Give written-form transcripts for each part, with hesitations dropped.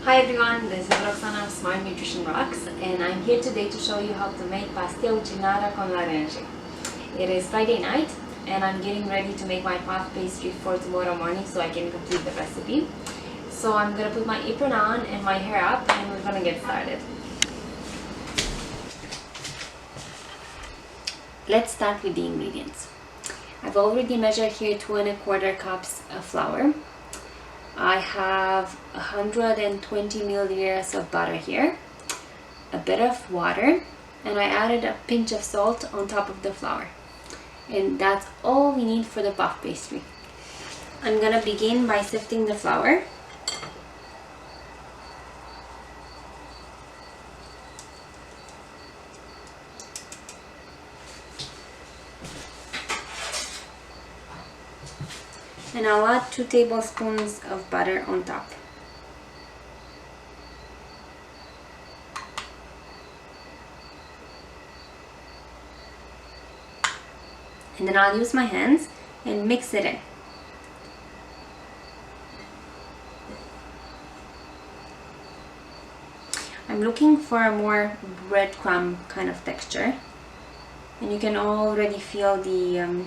Hi everyone, this is Roxana of Smart Nutrition Rocks, and I'm here today to show you how to make Pastel de Nata con Laranja. It is Friday night and I'm getting ready to make my puff pastry for tomorrow morning so I can complete the recipe. So I'm going to put my apron on and my hair up and we're going to get started. Let's start with the ingredients. I've already measured here 2¼ cups of flour. I have 120 milliliters of butter here, a bit of water, and I added a pinch of salt on top of the flour. And that's all we need for the puff pastry. I'm gonna begin by sifting the flour. And I'll add 2 tablespoons of butter on top. And then I'll use my hands and mix it in. I'm looking for a more breadcrumb kind of texture. And you can already feel the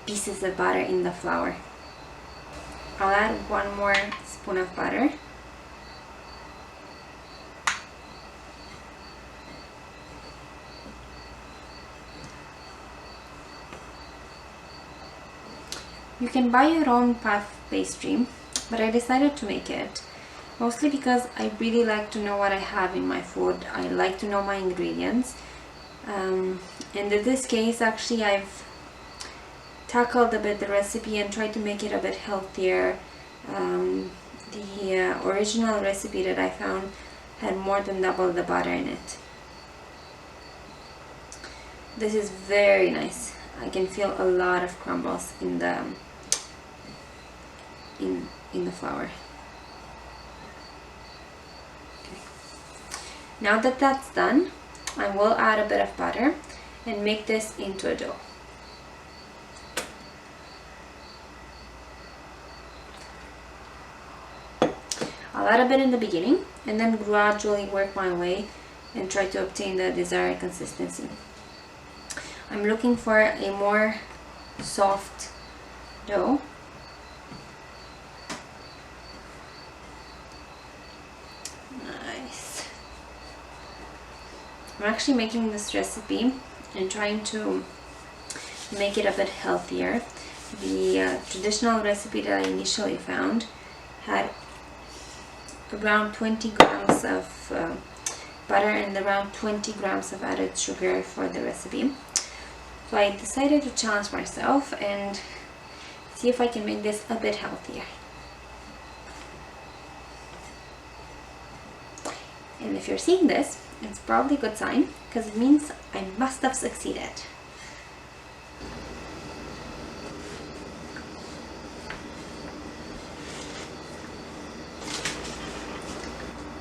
pieces of butter in the flour. I'll add 1 more spoon of butter. You can buy your own puff pastry, but I decided to make it mostly because I really like to know what I have in my food. I like to know my ingredients, and in this case actually I've tackled a bit the recipe and tried to make it a bit healthier. The original recipe that I found had more than double the butter in it. This is very nice. I can feel a lot of crumbles in the flour. Okay. Now that that's done, I will add a bit of butter and make this into a dough. I'll add a bit in the beginning and then gradually work my way and try to obtain the desired consistency. I'm looking for a more soft dough. Nice. I'm actually making this recipe and trying to make it a bit healthier. The traditional recipe that I initially found had around 20 grams of butter and around 20 grams of added sugar for the recipe. So I decided to challenge myself and see if I can make this a bit healthier. And if you're seeing this, it's probably a good sign because it means I must have succeeded.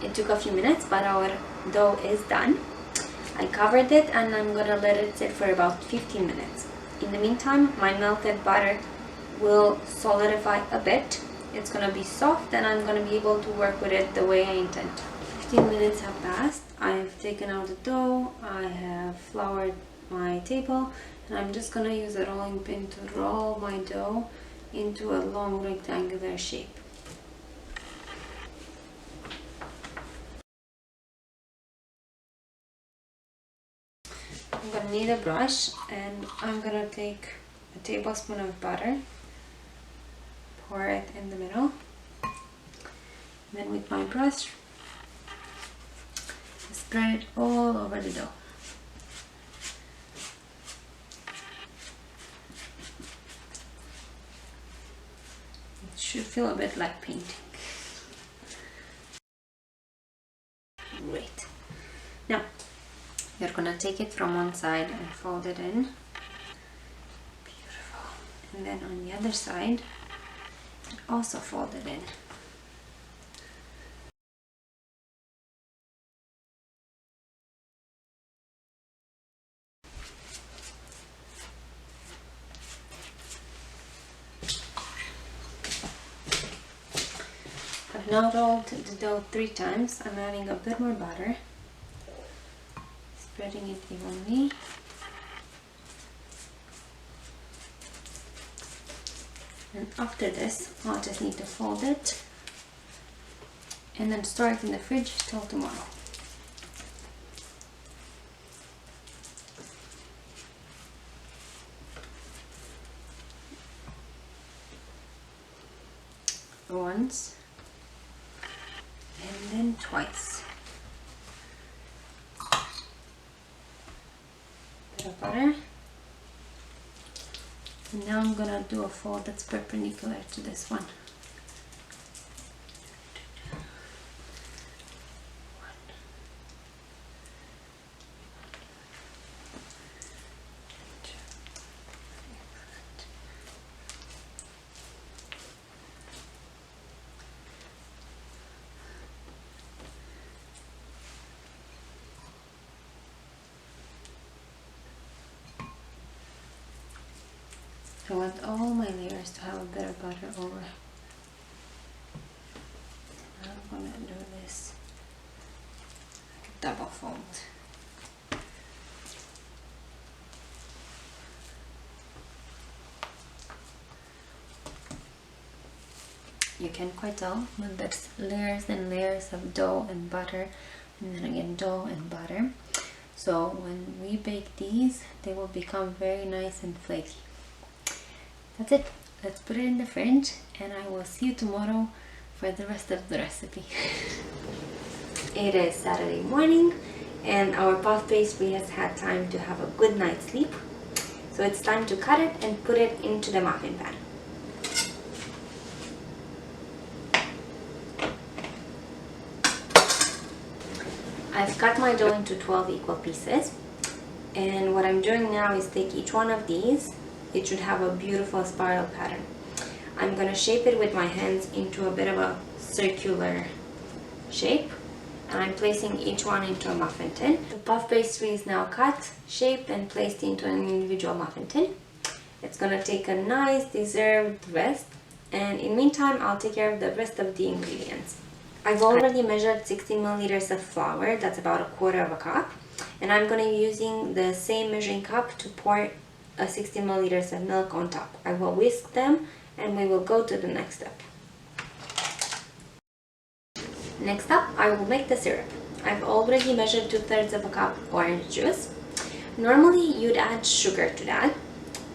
It took a few minutes, but our dough is done. I covered it and I'm gonna let it sit for about 15 minutes. In the meantime, my melted butter will solidify a bit. It's gonna be soft and I'm gonna be able to work with it the way I intend. 15 minutes have passed. I've taken out the dough, I have floured my table, and I'm just gonna use a rolling pin to roll my dough into a long rectangular shape. I'm gonna need a brush and I'm gonna take a tablespoon of butter, pour it in the middle, and then with my brush spread it all over the dough. It should feel a bit like painting. Great. Now you're gonna take it from one side and fold it in. Beautiful. And then on the other side, also fold it in. Now rolled the dough 3 times. I'm adding a bit more butter, spreading it evenly. And after this, I'll just need to fold it and then store it in the fridge till tomorrow. Once and then twice. Bit of butter. And now I'm gonna do a fold that's perpendicular to this one. I want all my layers to have a bit of butter over. I'm gonna do this double fold. You can quite tell when there's layers and layers of dough and butter, and then again dough and butter. So when we bake these, they will become very nice and flaky. That's it. Let's put it in the fridge and I will see you tomorrow for the rest of the recipe. It is Saturday morning and our puff pastry has had time to have a good night's sleep. So it's time to cut it and put it into the muffin pan. I've cut my dough into 12 equal pieces, and what I'm doing now is take each one of these. It should have a beautiful spiral pattern. I'm going to shape it with my hands into a bit of a circular shape, and I'm placing each one into a muffin tin. The puff pastry is now cut, shaped and placed into an individual muffin tin. It's going to take a nice deserved rest, and in the meantime I'll take care of the rest of the ingredients. I've already measured 16 milliliters of flour, that's about 1/4 of a cup, and I'm going to be using the same measuring cup to pour 16 milliliters of milk on top. I will whisk them and we will go to the next step. Next up, I will make the syrup. I've already measured 2/3 of a cup orange juice. Normally you'd add sugar to that,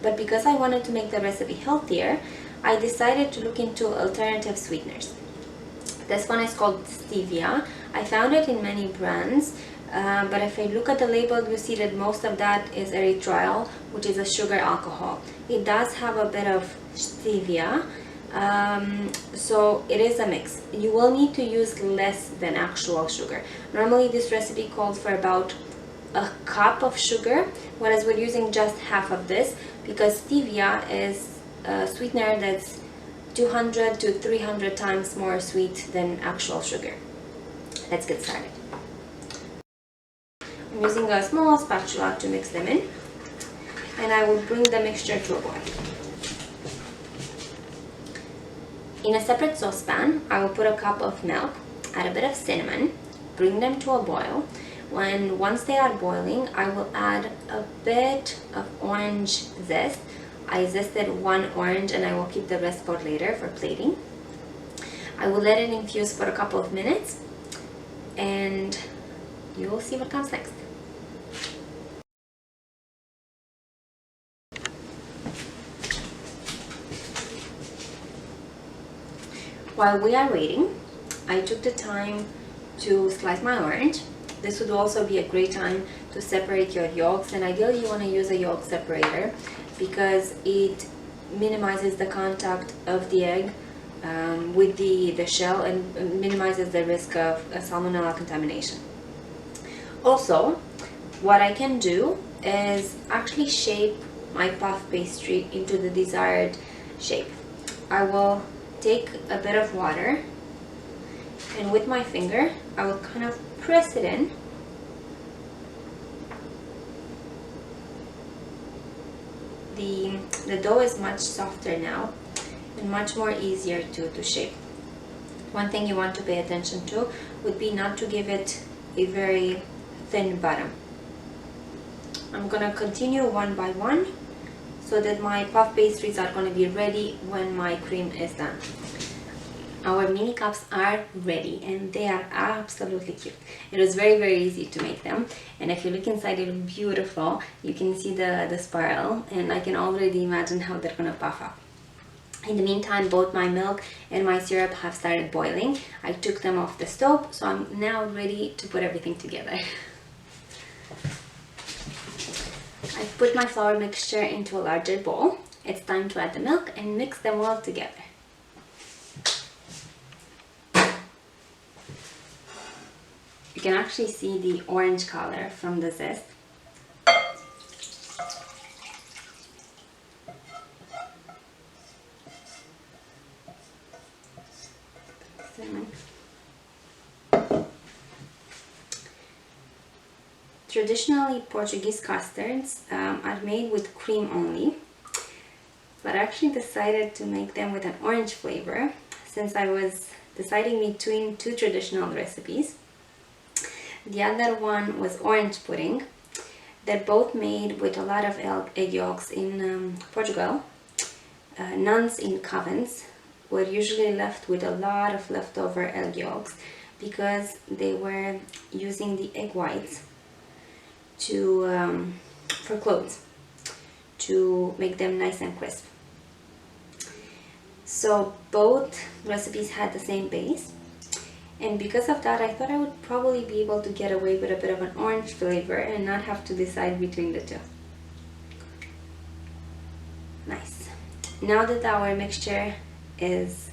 but because I wanted to make the recipe healthier, I decided to look into alternative sweeteners. This one is called Stevia. I found it in many brands, but if I look at the label, you see that most of that is Erythriol, which is a sugar alcohol. It does have a bit of Stevia, so it is a mix. You will need to use less than actual sugar. Normally this recipe calls for about a cup of sugar, whereas we're using just half of this because Stevia is a sweetener that's 200 to 300 times more sweet than actual sugar. Let's get started. I'm using a small spatula to mix them in, and I will bring the mixture to a boil. In a separate saucepan, I will put a cup of milk, add a bit of cinnamon, bring them to a boil. Once they are boiling, I will add a bit of orange zest. I zested 1 orange and I will keep the rest for later for plating. I will let it infuse for a couple of minutes and you will see what comes next. While we are waiting, I took the time to slice my orange. This would also be a great time to separate your yolks, and ideally you want to use a yolk separator because it minimizes the contact of the egg with the shell and minimizes the risk of salmonella contamination. Also, what I can do is actually shape my puff pastry into the desired shape. I will take a bit of water and with my finger I will kind of press it in. The dough is much softer now and much more easier to shape. One thing you want to pay attention to would be not to give it a very thin bottom. I'm gonna continue one by one so that my puff pastries are gonna be ready when my cream is done. Our mini cups are ready and they are absolutely cute. It was very easy to make them, and if you look inside, they look beautiful. You can see the spiral, and I can already imagine how they're gonna puff up. In the meantime, both my milk and my syrup have started boiling. I took them off the stove, so I'm now ready to put everything together. I put my flour mixture into a larger bowl. It's time to add the milk and mix them well together. You can actually see the orange color from the zest. Traditionally, Portuguese custards are made with cream only, but I actually decided to make them with an orange flavor since I was deciding between two traditional recipes. The other one was orange pudding. They're both made with a lot of egg yolks in Portugal. Nuns in convents were usually left with a lot of leftover egg yolks because they were using the egg whites for clothes to make them nice and crisp. So both recipes had the same base, and because of that I thought I would probably be able to get away with a bit of an orange flavor and not have to decide between the two. Nice. Now that our mixture is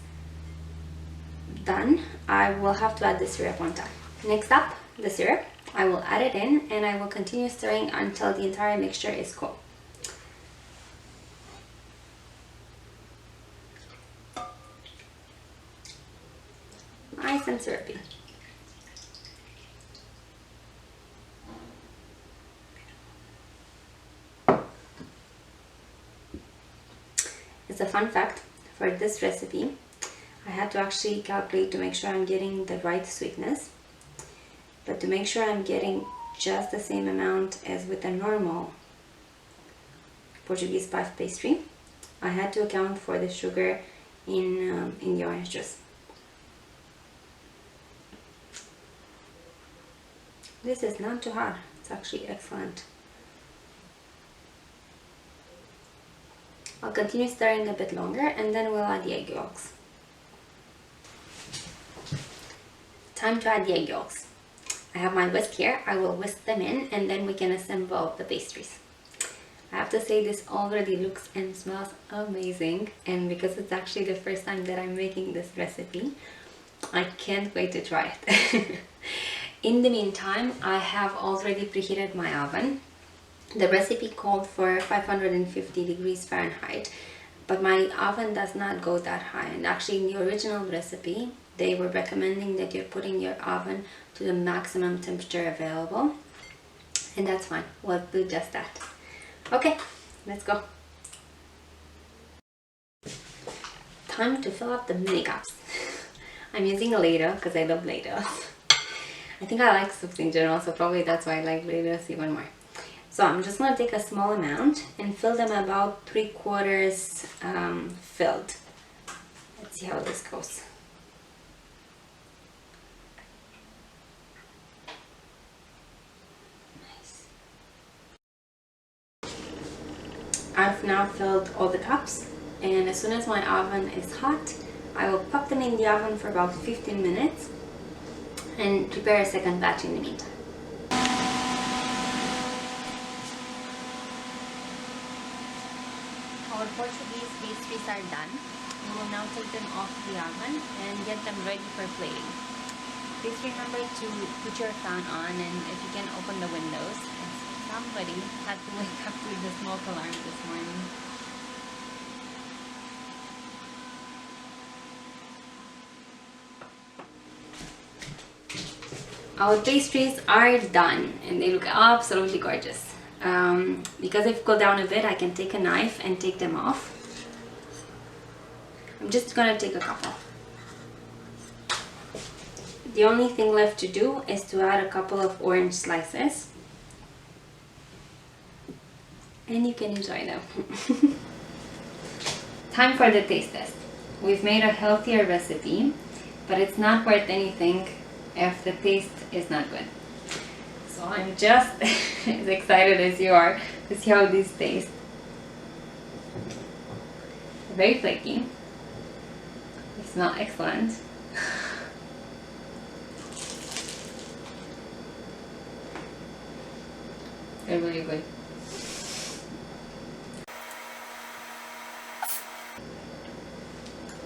done, I will have to add the syrup on top. Next up, the syrup. I will add it in and I will continue stirring until the entire mixture is cool. Nice and syrupy. It's a fun fact, for this recipe I had to actually calculate to make sure I'm getting the right sweetness. But to make sure I'm getting just the same amount as with a normal Portuguese puff pastry, I had to account for the sugar in the orange juice. This is not too hard, it's actually excellent. I'll continue stirring a bit longer and then we'll add the egg yolks. Time to add the egg yolks. I have my whisk here, I will whisk them in and then we can assemble the pastries. I have to say this already looks and smells amazing, and because it's actually the first time that I'm making this recipe, I can't wait to try it. In the meantime, I have already preheated my oven. The recipe called for 550 degrees Fahrenheit, but my oven does not go that high, and actually in the original recipe they were recommending that you're putting your oven to the maximum temperature available, and that's fine, we'll do just that. Okay, let's go. Time to fill up the mini cups. I'm using a ladle because I love ladles. I think I like soups in general, so probably that's why I like ladles even more. So I'm just going to take a small amount and fill them about 3/4 filled. Let's see how this goes. Nice. I've now filled all the cups, and as soon as my oven is hot, I will pop them in the oven for about 15 minutes and prepare a second batch in the meantime. Our Portuguese pastries are done. We will now take them off the oven and get them ready for plating. Please remember to put your fan on, and if you can open the windows, as somebody had to wake up with the smoke alarm this morning. Our pastries are done and they look absolutely gorgeous. Because they've cooled down a bit, I can take a knife and take them off. I'm just gonna take a couple. The only thing left to do is to add a couple of orange slices. And you can enjoy them. Time for the taste test. We've made a healthier recipe, but it's not worth anything if the taste is not good. So I'm just as excited as you are to see how these taste. Very flaky. They smell excellent. They're really good.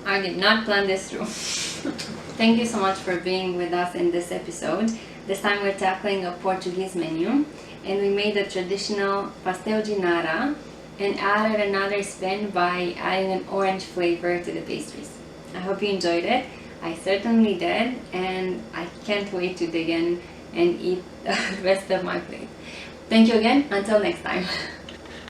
I did not plan this through. Thank you so much for being with us in this episode. This time we're tackling a Portuguese menu, and we made a traditional Pastel de Nata and added another spin by adding an orange flavor to the pastries. I hope you enjoyed it. I certainly did, and I can't wait to dig in and eat the rest of my plate. Thank you again. Until next time.